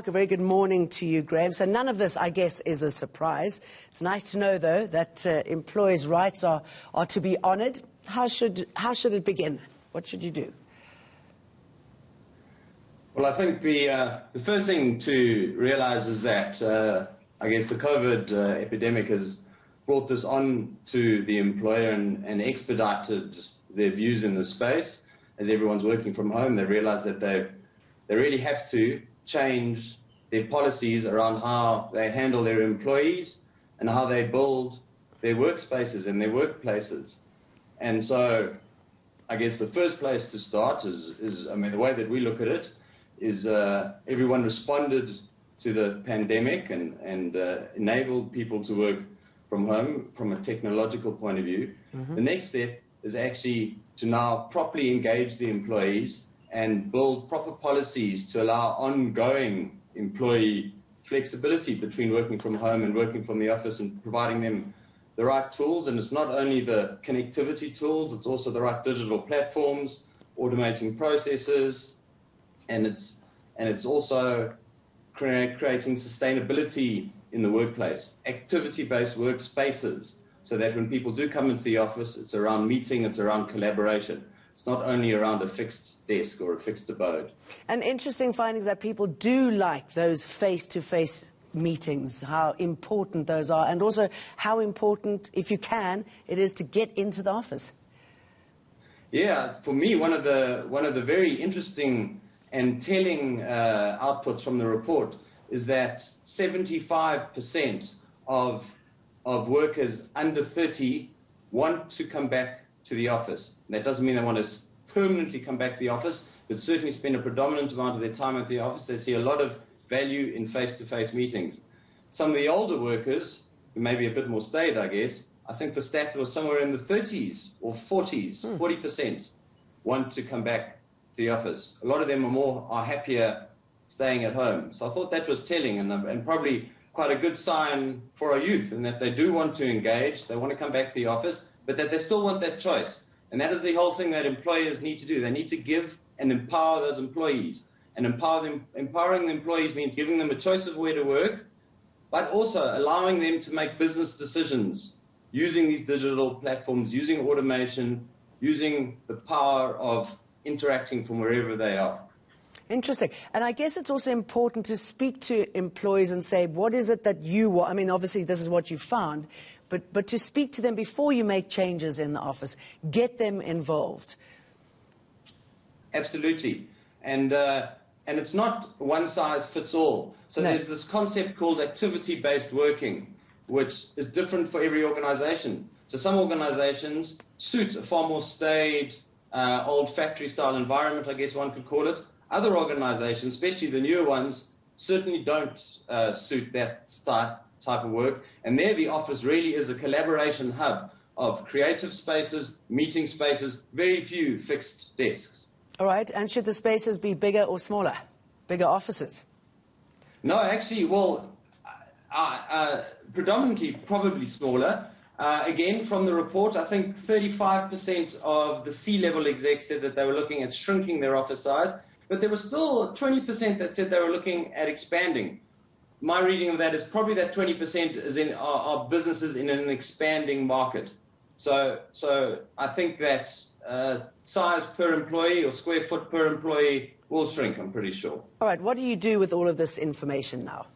A very good morning to you, Graham. So none of this, I guess, is a surprise. It's nice to know, though, that employees' rights are to be honoured. How should it begin? What should you do? Well, I think the first thing to realise is that I guess the COVID epidemic has brought this on to the employer and expedited their views in the space. As everyone's working from home, they realise that they really have to change their policies around how they handle their employees and how they build their workspaces and their workplaces. And so I guess the first place to start is I mean, the way that we look at it is everyone responded to the pandemic and enabled people to work from home from a technological point of view. Mm-hmm. The next step is actually to now properly engage the employees and build proper policies to allow ongoing employee flexibility between working from home and working from the office, and providing them the right tools. And it's not only the connectivity tools, it's also the right digital platforms, automating processes, and it's also creating sustainability in the workplace, activity-based workspaces, so that when people do come into the office, it's around meeting, it's around collaboration. It's not only around a fixed desk or a fixed abode. And interesting findings that people do like those face-to-face meetings, how important those are, and also how important, if you can, it is to get into the office. Yeah, for me, one of the very interesting and telling outputs from the report is that 75% of workers under 30 want to come back to the office. And that doesn't mean they want to permanently come back to the office, but certainly spend a predominant amount of their time at the office. They see a lot of value in face-to-face meetings. Some of the older workers, who may be a bit more staid, I guess, I think the stat was somewhere in the 30s or 40s, 40% want to come back to the office. A lot of them are happier staying at home. So I thought that was telling and probably quite a good sign for our youth, in that they do want to engage, they want to come back to the office, but that they still want that choice. And that is the whole thing that employers need to do. They need to give and empower those employees. And empowering the employees means giving them a choice of where to work, but also allowing them to make business decisions using these digital platforms, using automation, using the power of interacting from wherever they are. Interesting. And I guess it's also important to speak to employees and say, what is it that you want? I mean, obviously, this is what you found, but to speak to them before you make changes in the office, get them involved. Absolutely. And it's not one size fits all. So There's this concept called activity-based working, which is different for every organization. So some organizations suit a far more staid, old factory-style environment, I guess one could call it. Other organizations, especially the newer ones, certainly don't suit that type of work. And there the office really is a collaboration hub of creative spaces, meeting spaces, very few fixed desks. All right. And should the spaces be bigger or smaller? Bigger offices? No, actually, well, predominantly probably smaller. Again, from the report, I think 35% of the C-level execs said that they were looking at shrinking their office size, but there was still 20% that said they were looking at expanding. My reading of that is probably that 20% is are businesses in an expanding market. So I think that size per employee or square foot per employee will shrink, I'm pretty sure. All right, what do you do with all of this information now?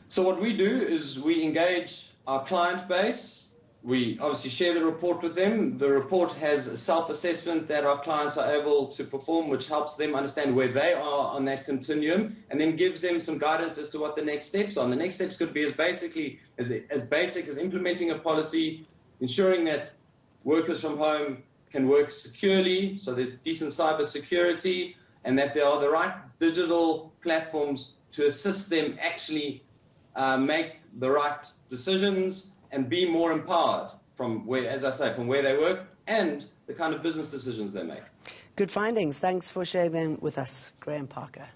So what we do is we engage our client base. We obviously share the report with them. The report has a self-assessment that our clients are able to perform, which helps them understand where they are on that continuum, and then gives them some guidance as to what the next steps are. And the next steps could be as basic as implementing a policy, ensuring that workers from home can work securely, so there's decent cyber security, and that there are the right digital platforms to assist them actually make the right decisions and be more empowered from where, as I say, from where they work and the kind of business decisions they make. Good findings. Thanks for sharing them with us, Graham Parker.